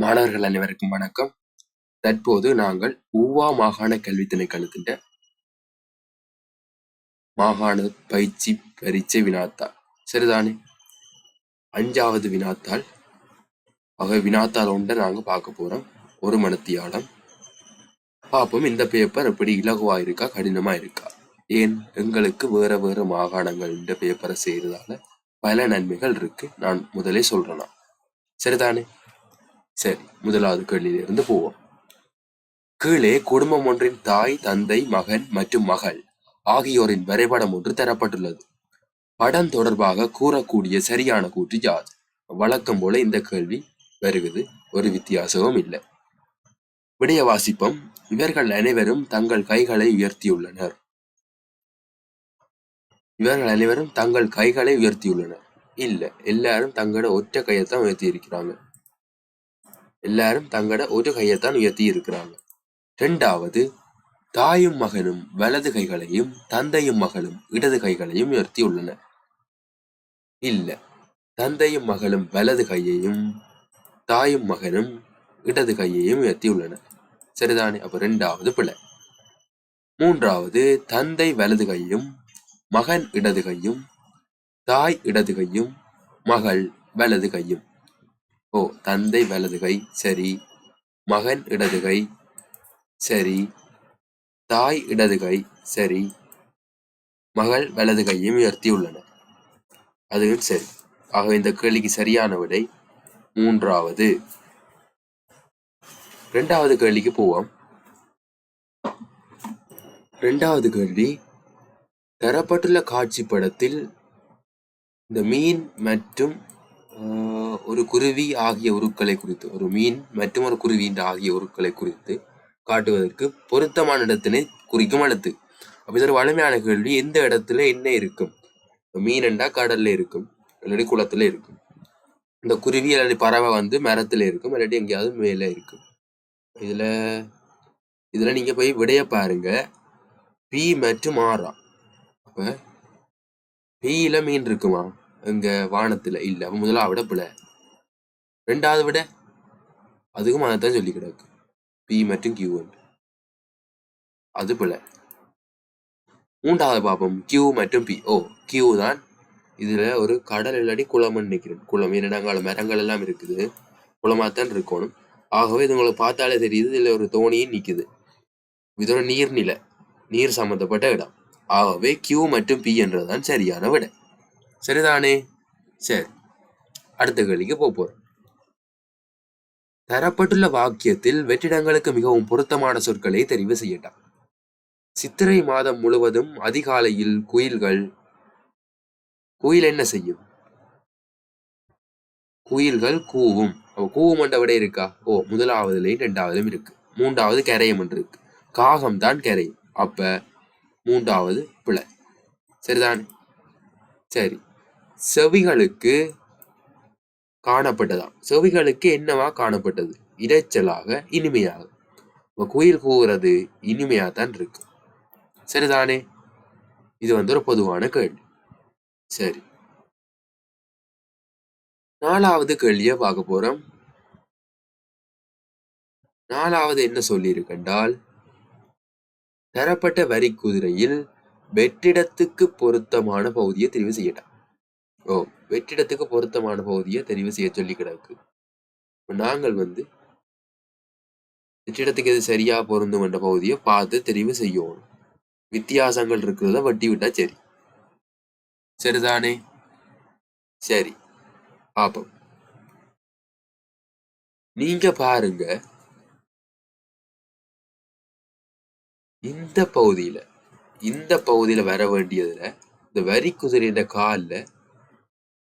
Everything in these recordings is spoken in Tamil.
மாணவர்கள் அனைவருக்கும் வணக்கம். தற்போது நாங்கள் ஊவா மாகாண கல்வி திணைக்களத்தின் மாகாண பயிற்சி பரீட்சை வினாத்தாள் சரிதானே 5வது வினாத்தாள் வினாத்தாள் ஒன்றை நாங்க பார்க்க போறோம். ஒரு மணித்தியாலம் பார்ப்போம். இந்த பேப்பர் எப்படி இலகுவா இருக்கா கடினமா இருக்கா. ஏன் எங்களுக்கு வேற வேற மாகாணங்கள் இந்த பேப்பரை செய்யறதால பல நன்மைகள் இருக்கு. நான் முதலே சொல்றேனா சரிதானே. சரி, முதலாவது கேள்வியிலிருந்து போவோம். கீழே குடும்பம் ஒன்றின் தாய், தந்தை, மகன் மற்றும் மகள் ஆகியோரின் வரைபடம் ஒன்று தரப்பட்டுள்ளது. படம் தொடர்பாக கூறக்கூடிய சரியான கூற்று யாது? வழக்கம் போல இந்த கேள்வி வருகிறது, ஒரு வித்தியாசமும் இல்லை. விடைய வாசிப்பம். இவர்கள் அனைவரும் தங்கள் கைகளை உயர்த்தியுள்ளனர். இவர்கள் அனைவரும் தங்கள் கைகளை உயர்த்தியுள்ளனர். இல்ல, எல்லாரும் தங்களோட ஒற்றை கையத்தான் உயர்த்தி இருக்கிறாங்க. எல்லாரும் தங்களோட ஒரு கையத்தான் உயர்த்தி இருக்கிறாங்க. இரண்டாவது, தாயும் மகனும் வலது கைகளையும் தந்தையும் மகளும் இடது கைகளையும் உயர்த்தியுள்ளனர். இல்ல, தந்தையும் மகளும் வலது கையையும் தாயும் மகனும் இடது கையையும் உயர்த்தியுள்ளனர். சரிதானே. அப்ப இரண்டாவது பிழை. மூன்றாவது, தந்தை வலது கையும் மகன் இடது கையும் தாய் இடது கையும் மகள் வலது கையும். தந்தை வலது கை சரி, மகன் இடது கை சரி, தாய் இடது கை சரி, மகள் வலது கையும் உயர்த்தியுள்ளனர். அதுவும் சரி. ஆக இந்த கேள்விக்கு சரியான விடை மூன்றாவது. இரண்டாவது கேள்விக்கு போவோம். இரண்டாவது கேள்வி, தரப்பட்டுள்ள காட்சி படத்தில் இந்த மீன் மற்றும் ஒரு குருவி ஆகிய உருக்களை குறித்து, ஒரு மீன் மற்றும் ஒரு குருவி ஆகிய உருக்களை குறித்து காட்டுவதற்கு பொருத்தமான இடத்தினை குறிக்கும் எழுத்து. அப்ப இது ஒரு வலிமையான கேள்வி. எந்த இடத்துல என்ன இருக்கும்? மீன் என்றா கடல்ல இருக்கும், இல்லாட்டி குளத்துல இருக்கும். இந்த குருவி இல்லாட்டி பறவை மரத்துல இருக்கும், இல்லாட்டி எங்கேயாவது மேல இருக்கும். இதுல நீங்க போய் விடைய பாருங்க. பி மற்றும் ஆறா. அப்ப பீல மீன் இருக்குமா? எங்க வானத்துல இல்ல. அப்ப முதலாவது விட பிள்ளை. ரெண்டாவது விட அதுக்கும் அதைத்தான் சொல்லி கிடக்கு, பி மற்றும் கியூ. அது பிள்ளை. மூன்றாவது பாப்போம், கியூ மற்றும் பி. கியூ தான். இதுல ஒரு கடல் இல்லாட்டி குளம்னு நினைக்கிறேன். குளம், இரண்டாங்கால மரங்கள் எல்லாம் இருக்குது, குளமாத்தான் இருக்கணும். ஆகவே இது உங்களுக்கு பார்த்தாலே தெரியுது, இதுல ஒரு தோணியும் நிக்குது. இது ஒரு நீர்நிலை, நீர் சம்பந்தப்பட்ட இடம். ஆகவே கியூ மற்றும் பி என்றதுதான் சரியான விட. சரிதானே. சரி, அடுத்த கேள்விக்கு போறோம். தரப்பட்டுள்ள வாக்கியத்தில் வெற்றிடங்களுக்கு மிகவும் பொருத்தமான சொற்களை தெரிவு செய்யலாம். சித்திரை மாதம் முழுவதும் அதிகாலையில் குயில் என்ன செய்யும்? குயில்கள் கூவும். கூவும் என்ற விட இருக்கா? முதலாவதுலையும் இரண்டாவதும் இருக்கு. மூன்றாவது கரையும் என்று இருக்கு. காகம் தான் கரையும். அப்ப மூன்றாவது பிழை. சரிதான். சரி, செவிகளுக்கு காணப்பட்டதா? செவிகளுக்கு என்னவா காணப்பட்டது? இரைச்சலாக, இனிமையாக. குயில் கூவுறது இனிமையா தான் இருக்கு. சரிதானே. இது ஒரு பொதுவான கேள்வி. சரி, நாலாவது கேள்வியை பார்க்க போறோம். நாலாவது என்ன சொல்லி இருக்கென்றால், தரப்பட்ட வரி குதிரையில் வெற்றிடத்துக்கு பொருத்தமான பகுதியை தெரிவு செய்யலாம். வெற்றிடத்துக்கு பொருத்தமான பகுதியை தெரிவு செய்ய சொல்லி கிடக்கு. நாங்கள் வெற்றிடத்துக்கு எது சரியா பொருந்தும் என்ற பகுதியை பார்த்து தெரிவு செய்யணும். வித்தியாசங்கள் இருக்கிறத வட்டி விட்டா சரி. சரிதானே. சரி, பாப்போம். நீங்க பாருங்க, இந்த பகுதியில வர வேண்டியதுல இந்த வரி குதிரையின் கால்ல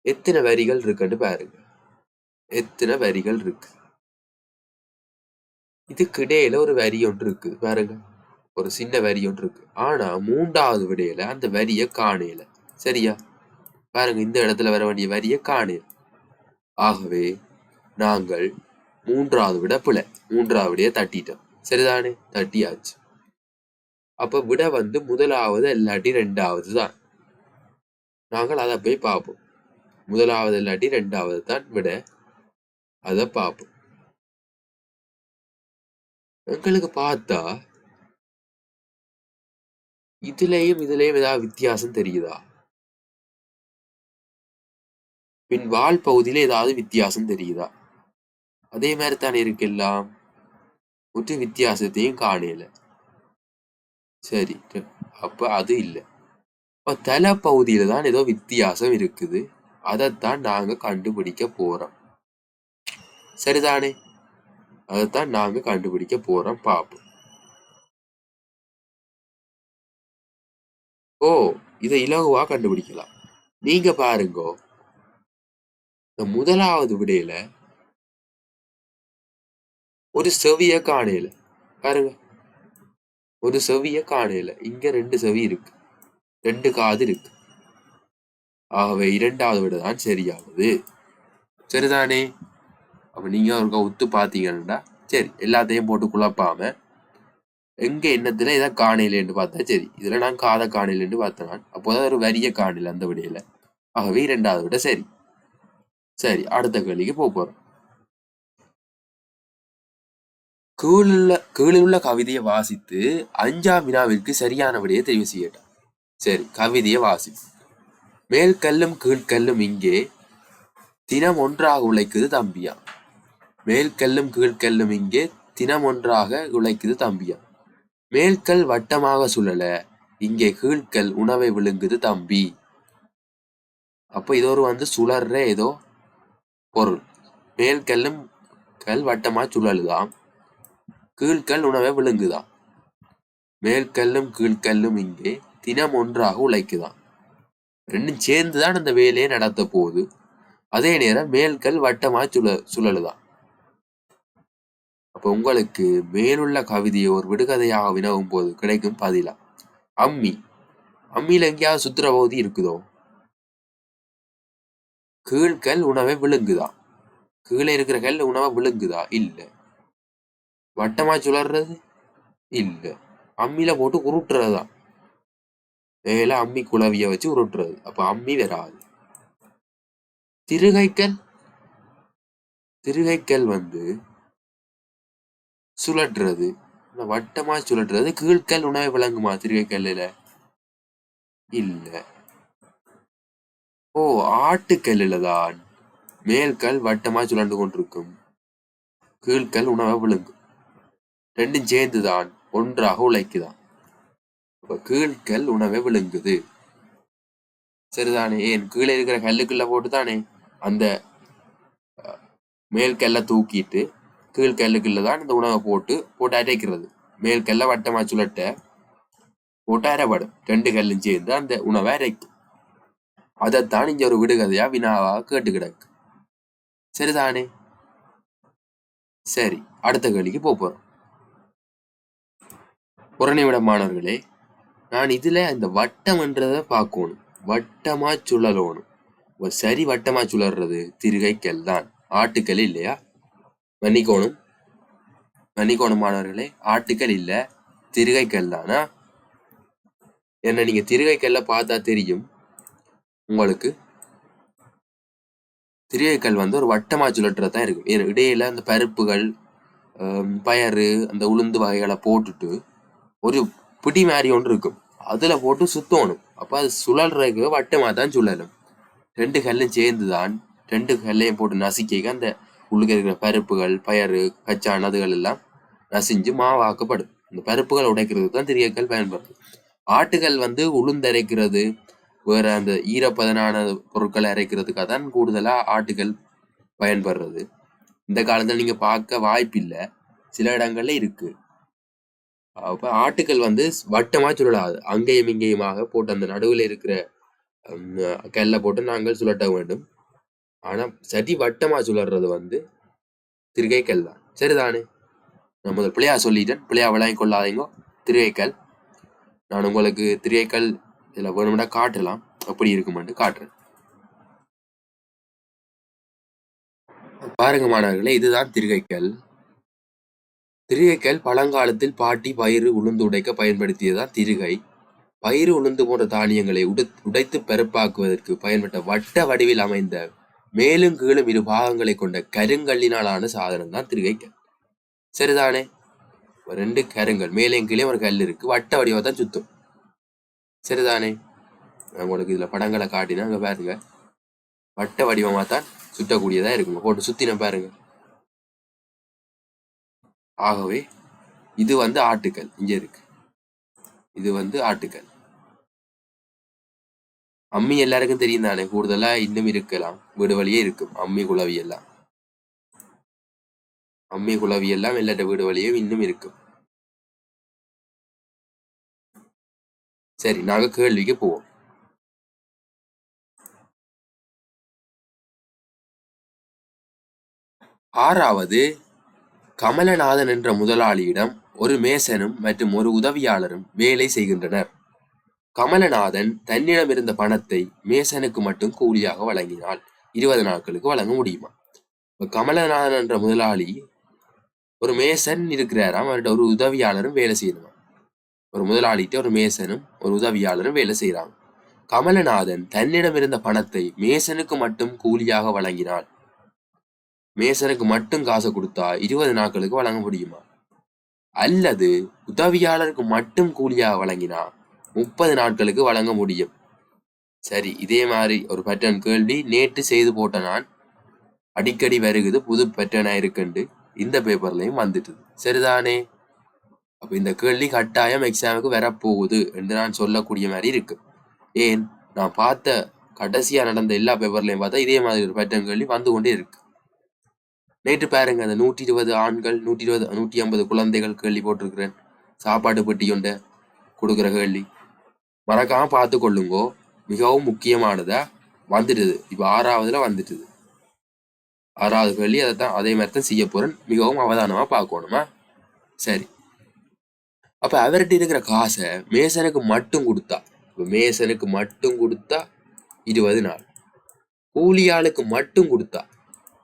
எத்தனை வரிகள் இருக்குன்னு பாருங்க. எத்தனை வரிகள் இருக்கு? இதுக்கு இடையில ஒரு வரி ஒன்று இருக்கு பாருங்க, ஒரு சின்ன வரி ஒன்று இருக்கு. ஆனா மூன்றாவது விடையில அந்த வரிய காணல. சரியா? பாருங்க, இந்த இடத்துல வர வேண்டிய வரிய காணல. ஆகவே நாங்கள் மூன்றாவது விட பிழை. மூன்றாவது விடைய தட்டிட்டோம். சரிதானே. தட்டியாச்சு. அப்ப விட முதலாவது இல்லாட்டி ரெண்டாவது தான். நாங்கள் அதை போய் பார்ப்போம். முதலாவது இல்லாட்டி ரெண்டாவது தான் விட. அதை பார்ப்போம். எங்களுக்கு பார்த்தா இதுலயும் ஏதாவது வித்தியாசம் தெரியுதா? பின் வால் பகுதியில ஏதாவது வித்தியாசம் தெரியுதா? அதே மாதிரி தானே இருக்கு எல்லாம். ஒரு வித்தியாசத்தையும் காணல. சரி, அப்ப அது இல்லை. இப்ப தலை பகுதியில தான் ஏதோ வித்தியாசம் இருக்குது. அதைத்தான் நாங்க கண்டுபிடிக்க போறோம். சரிதானே? அதைத்தான் நாங்க கண்டுபிடிக்க போறோம். பாப்போம். ஓ, இதை இலகுவா கண்டுபிடிக்கலாம். நீங்க பாருங்க, இந்த முதலாவது விடையில ஒரு செவிய காணையில பாருங்க. ஒரு செவிய காணையில இங்க 2 செவி இருக்கு, 2 காது இருக்கு. ஆகவே இரண்டாவது விட தான் சரியானது. சரிதானே? அப்ப நீங்க ஒரு ஒத்து பாத்தீங்கன்னா சரி, எல்லாத்தையும் போட்டு குழப்பாம எங்க எண்ணத்துல இதை காணையிலேன்னு பார்த்தா சரி, இதுல நான் காதை காணையிலேன்னு பார்த்தேன். அப்போதான் ஒரு வரிய காணல அந்த விடையில. ஆகவே இரண்டாவது விட சரி. சரி, அடுத்த கேள்விக்கு போறோம். கீழுள்ள கவிதையை வாசித்து 5ஆம் வினாவிற்கு சரியான விடையை தெரிவு செய்யட்டான். சரி, கவிதையை வாசித்து. மேல் கல்லும் கீழ்கல்லும் இங்கே தினம் ஒன்றாக உழைக்குது தம்பியா. மேல் கல்லும் கீழ்கல்லும் இங்கே தினம் ஒன்றாக உழைக்குது தம்பியா. மேல்கல் வட்டமாக சுழல இங்கே கீழ்கல் உணவை விழுங்குது தம்பி. அப்ப இது ஒரு சுழற ஏதோ பொருள். மேல்கல்லும் கல் வட்டமா சுழலுதான், கீழ்கல் உணவை விழுங்குதான். மேல்கல்லும் கீழ்கல்லும் இங்கே தினம் ஒன்றாக உழைக்குதான். ரெண்டும் சேர்ந்துதான் அந்த வேலையை நடத்த போகுது. அதே நேரம் மேல்கல் வட்டமா சுழலுதான். அப்ப உங்களுக்கு மேலுள்ள கவிதையை ஒரு விடுகதையாக வினவும் போது கிடைக்கும் பதிலா அம்மி. அம்மியில எங்கேயாவது சுத்துற பகுதி இருக்குதோ? கீழ்கல் உணவை விழுங்குதா? கீழே இருக்கிற கல் உணவை விழுங்குதா? இல்ல. வட்டமா சுழறது? இல்ல. அம்மியில போட்டு உருட்டுறதுதான். மேல அம்மி குளவிய வச்சு உருட்டுறது. அப்ப அம்மி வராது. திருகைக்கல்? திருகைக்கல் சுழற்றுறது. வட்டமா சுழற்றுறது. கீழ்கல் உணவை விளங்குமா திருகைக்கல்லுல? இல்ல. ஓ, ஆட்டுக்கல்லுல தான் மேல்கல் வட்டமா சுழண்டு கொண்டிருக்கும், கீழ்கல் உணவை விழுங்கும். ரெண்டும் சேர்ந்துதான் ஒன்றாக உழைக்குதான். கீழ்கல் உணவை விழுங்குது. சரிதானே? ஏன் கீழே இருக்கிற கல்லுக்குள்ள போட்டுதானே அந்த மேல் கல்லை தூக்கிட்டு கீழ்கல்லுக்குள்ள தான் இந்த உணவை போட்டு அரைக்கிறது. மேல் கல்ல வட்டமா சுழட்ட போட்டு அரைப்படும். 2 கல்லும் சேர்ந்து அந்த உணவை அரைக்கும். அதைத்தான் இங்க ஒரு விடுகதையா வினாவாக கேட்டு கிடக்கு. சரிதானே? சரி, அடுத்த கேள்விக்கு போறோம். புறநிவிட மாணவர்களே, நான் இதுல இந்த வட்டம்ன்றத பார்க்கணும். வட்டமா சுழலணும். சரி, வட்டமா சுழறது திருகைக்கல் தான், ஆட்டுக்கல் இல்லையா? மன்னிக்கோணும் மாணவர்களே, ஆட்டுக்கல் இல்ல, திருகைக்கல் தானா? என்ன நீங்க திருகைக்கல்ல பார்த்தா தெரியும் உங்களுக்கு. திருகைக்கல் ஒரு வட்டமா சுழற்றதான் இருக்கு. இடையில அந்த பருப்புகள், பயறு, அந்த உளுந்து வகைகளை போட்டுட்டு ஒரு பிடி மாதிரி ஒன்று இருக்கும், அதுல போட்டு சுத்தணும். அப்ப அது சுழல்றதுக்கு வட்டமா தான் சுழலும். 2 கல்லும் சேர்ந்துதான், 2 கல்லையும் போட்டு நசுக்க அந்த உள்ளுக்க இருக்கிற பருப்புகள், பயறு, கச்சான் அதுகள் எல்லாம் நசிஞ்சு மாவாக்கப்படும். இந்த பருப்புகள் உடைக்கிறதுக்கு தான் திரியக்கல் பயன்படுது. ஆட்டுகள் உளுந்தரைக்கிறது, வேற அந்த ஈரப்பதனான பொருட்களை அரைக்கிறதுக்காக தான் கூடுதலா ஆட்டுகள் பயன்படுறது. இந்த காலத்துல நீங்க பார்க்க வாய்ப்பில்லை, சில இடங்கள்ல இருக்கு. அப்ப ஆட்டுகள் வட்டமா சுழலாது, அங்கேயும் இங்கேயுமாக போட்டு அந்த நடுவில் இருக்கிற கல்ல போட்டு நாங்கள் சுழட்ட வேண்டும். ஆனா சரி, வட்டமா சுழறது திருகைக்கல் தான். சரிதானே? நான் முதல் பிள்ளையா சொல்லிட்டேன், பிள்ளையா விளங்கி கொள்ளாதீங்க. திருகைக்கல். நான் உங்களுக்கு திருகைக்கல் இதுல வேணும்னா காட்டலாம், அப்படி இருக்குமென்று காட்டுறேன். பாருங்க மாணவர்களே, இதுதான் திருகைக்கல். திருகைக்கல் பழங்காலத்தில் பாட்டி பயிறு உளுந்து உடைக்க பயன்படுத்தியதான் திருகை. பயிறு உளுந்து போன்ற தானியங்களை உடைத்து பருப்பாக்குவதற்கு பயன்பட்ட வட்ட வடிவில் அமைந்த மேலும் கீழும் 2 பாகங்களை கொண்ட கருங்கல்லினால் ஆன சாதனம் தான் திருகைக்கல். சரிதானே? ரெண்டு கருங்கல் மேலேயும் கீழே ஒரு கல் இருக்கு, வட்ட வடிவா தான் சுத்தும். சரிதானே? உங்களுக்கு இதுல படங்களை காட்டினா அங்க பாருங்க, வட்ட வடிவமா தான் சுற்றக்கூடியதா இருக்குங்க. போட்டு சுத்தின பாருங்க. ஆகவே இது வந்து ஆட்டுக்கல் இங்க இருக்கு. இது வந்து ஆட்டுக்கல். அம்மி எல்லாருக்கும் தெரியும் தானே, கூடுதலா இன்னும் இருக்கலாம், வீடு வழியே இருக்கும் அம்மி குளவி எல்லாம். அம்மி குளவி எல்லாம் எல்லாட்ட வீடு வழியே இன்னும் இருக்கும். சரி, நாங்க கேள்விக்கு போவோம். ஆறாவது, கமலநாதன் என்ற முதலாளியிடம் ஒரு மேசனும் மற்றும் ஒரு உதவியாளரும் வேலை செய்கின்றனர். கமலநாதன் தன்னிடம் இருந்த பணத்தை மேசனுக்கு மட்டும் கூலியாக வழங்கினால் 20 நாட்களுக்கு வழங்க முடியுமா? இப்ப கமலநாதன் என்ற முதலாளி ஒரு மேசன் இருக்கிறாராம், அவர்கிட்ட ஒரு உதவியாளரும் வேலை செய்யணுமா. ஒரு முதலாளிகிட்ட ஒரு மேசனும் ஒரு உதவியாளரும் வேலை செய்யறாங்க. கமலநாதன் தன்னிடம் இருந்த பணத்தை மேசனுக்கு மட்டும் கூலியாக வழங்கினால், மேசனுக்கு மட்டும் காசை கொடுத்தா 20 நாட்களுக்கு வழங்க முடியுமா? அல்லது உதவியாளருக்கு மட்டும் கூலியாக வழங்கினா 30 நாட்களுக்கு வழங்க முடியும். சரி, இதே மாதிரி ஒரு பேட்டர்ன் கேள்வி நேற்று செய்து போட்ட நான் அடிக்கடி வருகுது, புது பேட்டர்னா இருக்குண்டு இந்த பேப்பர்லயும் வந்துட்டுது. சரிதானே? அப்ப இந்த கேள்வி கட்டாயம் எக்ஸாமுக்கு வரப்போகுது என்று நான் சொல்லக்கூடிய மாதிரி இருக்கு. ஏன், நான் பார்த்த கடைசியா நடந்த எல்லா பேப்பர்லயும் பார்த்தா இதே மாதிரி ஒரு பேட்டர்ன் கேள்வி வந்து கொண்டே இருக்கு. நேற்று பாருங்க, அந்த 120 ஆண்கள் 150 குழந்தைகள் கேள்வி போட்டிருக்கிறேன். சாப்பாடு பெட்டி கொண்ட கொடுக்குற கேள்வி மறக்காம பார்த்து கொள்ளுங்கோ, மிகவும் முக்கியமானதா வந்துட்டுது. இப்ப 6வதுல வந்துட்டுது. 6வது கேள்வி அதைத்தான், அதே மாதிரி தான் செய்ய போறேன். மிகவும் அவதானமா பார்க்கணுமா? சரி, அப்ப அவர்கிட்ட இருக்கிற காசை மேசனுக்கு மட்டும் கொடுத்தா, மேசனுக்கு மட்டும் கொடுத்தா 20 நாள், கூலியாளுக்கு மட்டும் கொடுத்தா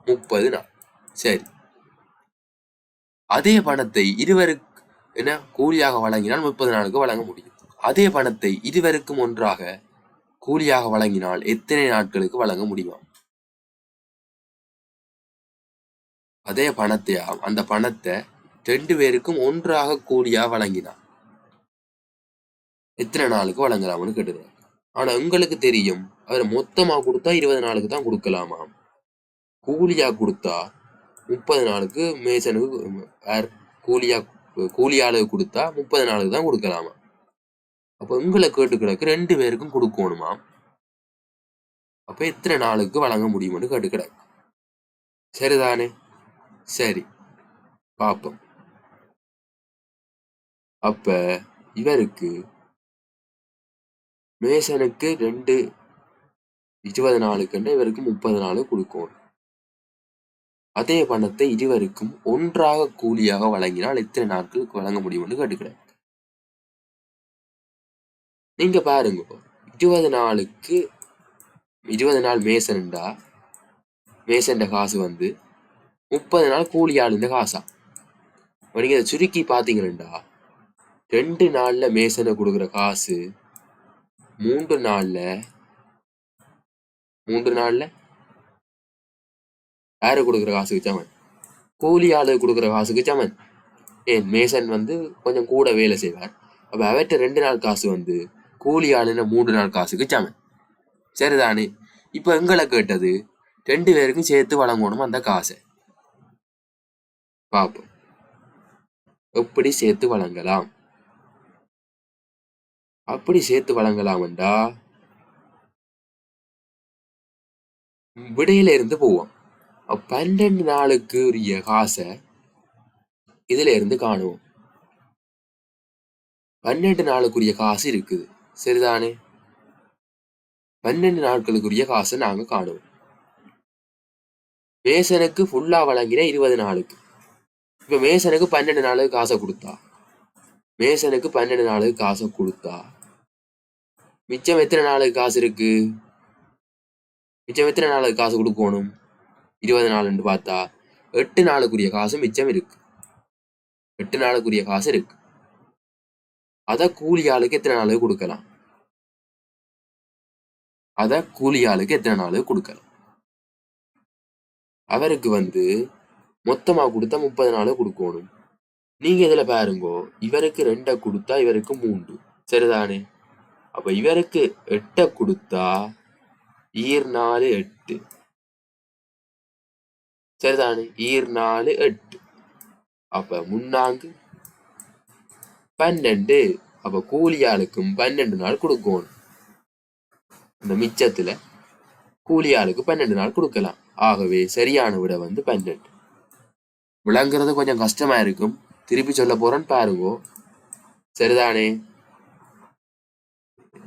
30 நாள். சரி, அதே பணத்தை இருவருக்கு என்ன கூலியாக வழங்கினால் 30 நாளுக்கு வழங்க முடியும். அதே பணத்தை இருவருக்கும் ஒன்றாக கூலியாக வழங்கினால் எத்தனை நாட்களுக்கு வழங்க முடியும்? அதே பணத்தையா, அந்த பணத்தை 2 பேருக்கும் ஒன்றாக கூலியா வழங்கினான் எத்தனை நாளுக்கு வழங்கலாம்னு கேட்டுருவாங்க. ஆனா உங்களுக்கு தெரியும், அவர் மொத்தமா கொடுத்தா 20 நாளுக்கு தான் கொடுக்கலாமா. கூலியா கொடுத்தா 30 நாளுக்கு மேசனுக்கு, கூலியாளுக்கு கொடுத்தா 30 நாளுக்கு தான் கொடுக்கலாமா. அப்ப உங்களை கேட்டு கிடக்கு 2 பேருக்கும் கொடுக்கணுமா. அப்ப எத்தனை நாளுக்கு வழங்க முடியும்னு கேட்டு கிடக்கு. சரிதானே? சரி, பாப்போம். அப்ப இவருக்கு மேசனுக்கு 20 நாளுக்குன்னா இவருக்கு 30 நாள் கொடுக்கணும். அதே பணத்தை இருவருக்கும் ஒன்றாக கூலியாக வழங்கினால் எத்தனை நாட்களுக்கு வழங்க முடியும்னு கேட்டுக்கிறேன். நீங்க பாருங்க, 20 நாளுக்கு 20 நாள் மேசன்டா, மேசன்ட காசு வந்து 30 நாள் கூலியாள் இந்த காசா. நீங்க அதை சுருக்கி பாத்தீங்கன்னா 2 நாள்ல மேசனை கொடுக்குற காசு 3 நாள்ல யாரு கொடுக்குற காசுக்கு சமன்? கூலி ஆளு கொடுக்குற காசுக்கு சமன். ஏன், மேசன் வந்து கொஞ்சம் கூட வேலை செய்வார். அப்ப அவற்ற 2 நாள் காசு வந்து கூலி ஆளுன 3 நாள் காசுக்கு சமன். சரிதானே? இப்ப எங்களை கேட்டது 2 பேருக்கும் சேர்த்து வழங்கணும் அந்த காசை. பாப்போம் எப்படி சேர்த்து வழங்கலாம். அப்படி சேர்த்து வழங்கலாம்டா விடையில இருந்து போவோம். 12 நாளுக்கு உரிய காசை இதுல இருந்து காணுவோம். 12 நாளுக்குரிய காசு இருக்குது. சரிதானே? 12 நாட்களுக்குரிய காசை நாங்க காணுவோம். மேசனுக்கு ஃபுல்லா வழங்கின 20 நாளுக்கு. இப்ப மேசனுக்கு 12 நாளுக்கு காசை கொடுத்தா, மேசனுக்கு 12 நாளுக்கு காசை கொடுத்தா மிச்சம் எத்தனை நாளுக்கு காசு இருக்கு? மிச்சம் எத்தனை நாளுக்கு காசு கொடுக்கணும்? 20 நாள்னு பார்த்தா 8 நாளுக்குரிய காசு மிச்சம் இருக்கு. 8 நாளுக்குரிய காசு இருக்கு. அத கூலி ஆளுக்கு எத்தனை நாளுக்கு கொடுக்கலாம்? அத கூலி ஆளுக்கு எத்தனை நாளுக்கு கொடுக்கலாம்? அவருக்கு வந்து மொத்தமா கொடுத்தா 30 நாளுக்கு கொடுக்கணும். நீங்க இதுல பாருங்கோ, இவருக்கு 2 கொடுத்தா இவருக்கு 3, சரிதானே? அப்ப இவருக்கு 8 கொடுத்தா 4 8, சரிதானே? 4 8, அப்ப முன்னாங்கு 12. அப்ப கூலியாளுக்கும் 12 நாள் கொடுக்கணும். இந்த மிச்சத்துல கூலியாளுக்கு 12 நாள் கொடுக்கலாம். ஆகவே சரியான விட 12. விளங்குறது கொஞ்சம் கஷ்டமா இருக்கும். திருப்பி சொல்ல போறேன்னு பாருங்கோ, சரிதானே?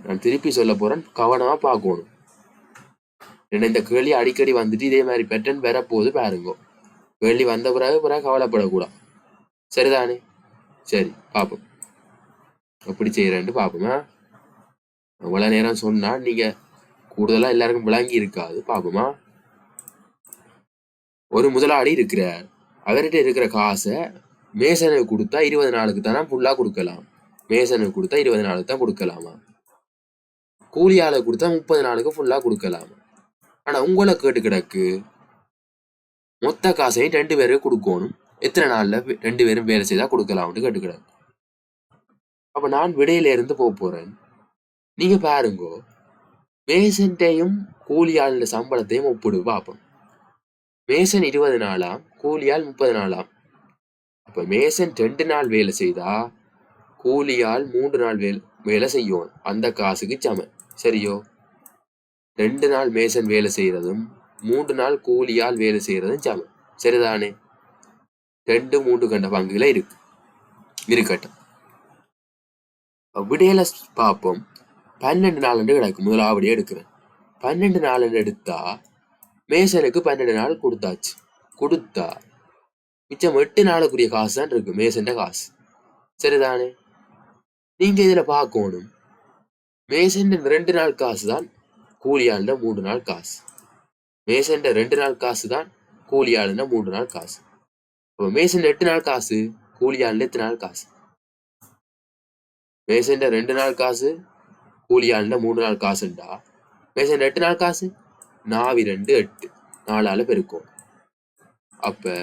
நான் திருப்பி சொல்ல போறேன், கவனமா பார்க்கணும். ஏன்னா இந்த கேள்வி அடிக்கடி வந்துட்டு இதே மாதிரி பேட்டர்ன் வரப்போகுது பாருங்கோ. கேள்வி வந்த பிறகு கவலைப்படக்கூடாது, சரிதானே? சரி, பார்ப்போம் எப்படி செய்யறேன்னு பார்ப்போமா. அவ்வளவு நேரம் சொன்னா நீங்க கூடுதலா எல்லாருக்கும் விளங்கி இருக்காது. பார்ப்போமா. ஒரு முதலாளி இருக்கிறார். அவர்கிட்ட இருக்கிற காசை மேசனுக்கு கொடுத்தா 20 நாளுக்கு தானே ஃபுல்லா கொடுக்கலாம். மேசனுக்கு கொடுத்தா 20 நாளுக்கு தான் கொடுக்கலாமா? கூலியாளை கொடுத்தா 30 நாளுக்கு ஃபுல்லா கொடுக்கலாமா? ஆனா உங்களை கேட்டு கிடக்கு, மொத்த காசையும் 2 பேருக்கு கொடுக்கணும், எத்தனை நாள்ல 2 பேரும் வேலை செய்தா கொடுக்கலாம்னு கேட்டு கிடக்கு. அப்ப நான் விடையில இருந்து போறேன். நீங்க பாருங்கோ, மேசன்டையும் கூலியாளோட சம்பளத்தையும் ஒப்பிடு பார்ப்போம். மேசன் 20 நாளாம், கூலியால் 30 நாளாம். அப்ப மேசன் 2 நாள் வேலை செய்தா கூலியால் 3 நாள் வேலை செய்யும். அந்த காசுக்கு சம, சரியோ? 2 நாள் மேசன் வேலை செய்யறதும் 3 நாள் கூலியால் வேலை செய்யறதும் சம, சரிதானே? 2 3 கண்ட பங்குல இருக்கட்டும். விடையில பார்ப்போம். 12 நாள் கிடக்கு. முதலாவடி எடுக்கிறேன். 12 நாள் எடுத்தா மேசனுக்கு 12 நாள் கொடுத்தாச்சு. கொடுத்தா மிச்சம் 8 நாளுக்குரிய காசு தான் இருக்கு, மேசன் காசு, சரிதானே? நீங்க இதுல பார்க்கணும், மேசன் 2 நாள் காசு தான் கூலியாளுட 3 நாள் காசு. மேசன் 2 நாள் காசு தான் கூலியாளுட 3 நாள் காசு. அப்ப மேசன் 8 நாள் காசு, கூலியாளுட எத்தனை நாள் காசு? மேசன் 2 நாள் காசு, கூலியாளுட 3 நாள் காசுண்டா மேசன் 8 நாள் காசு 4 2 8, 4ஆல பெருக்கும். அப்ப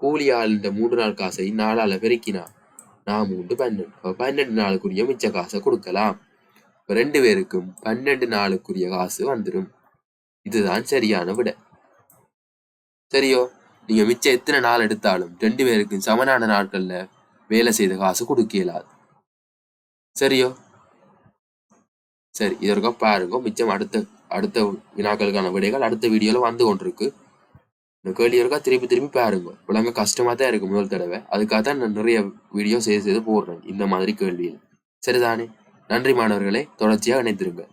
கூலியாளுட 3 நாள் காசை 4ஆல பெருக்கினா 4 3 12. அப்ப 12 நாளுக்குரிய மிச்ச காசை கொடுக்கலாம். 2 பேருக்கும் 12 நாளுக்குரிய காசு வந்துடும். இதுதான் சரியான விட, சரியோ? நீங்க மிச்சம் எத்தனை நாள் எடுத்தாலும் 2 பேருக்கும் சமனான நாட்கள்ல வேலை செய்த காசு கொடுக்க இயலாது, சரியோ? சரி, இதற்கா பாருங்க. மிச்சம் அடுத்த வினாக்களுக்கான விடைகள் அடுத்த வீடியோல வந்து கொண்டிருக்கு. இந்த கேள்வி இருக்கா திருப்பி பாருங்க. விளங்க கஷ்டமா தான் இருக்கு முதல் தடவை. அதுக்காக தான் நான் நிறைய வீடியோ செய்து போடுறேன் இந்த மாதிரி கேள்வியில், சரிதானே? நன்றி மாணவர்களே, தொடர்ச்சியாக இணைந்திருங்க.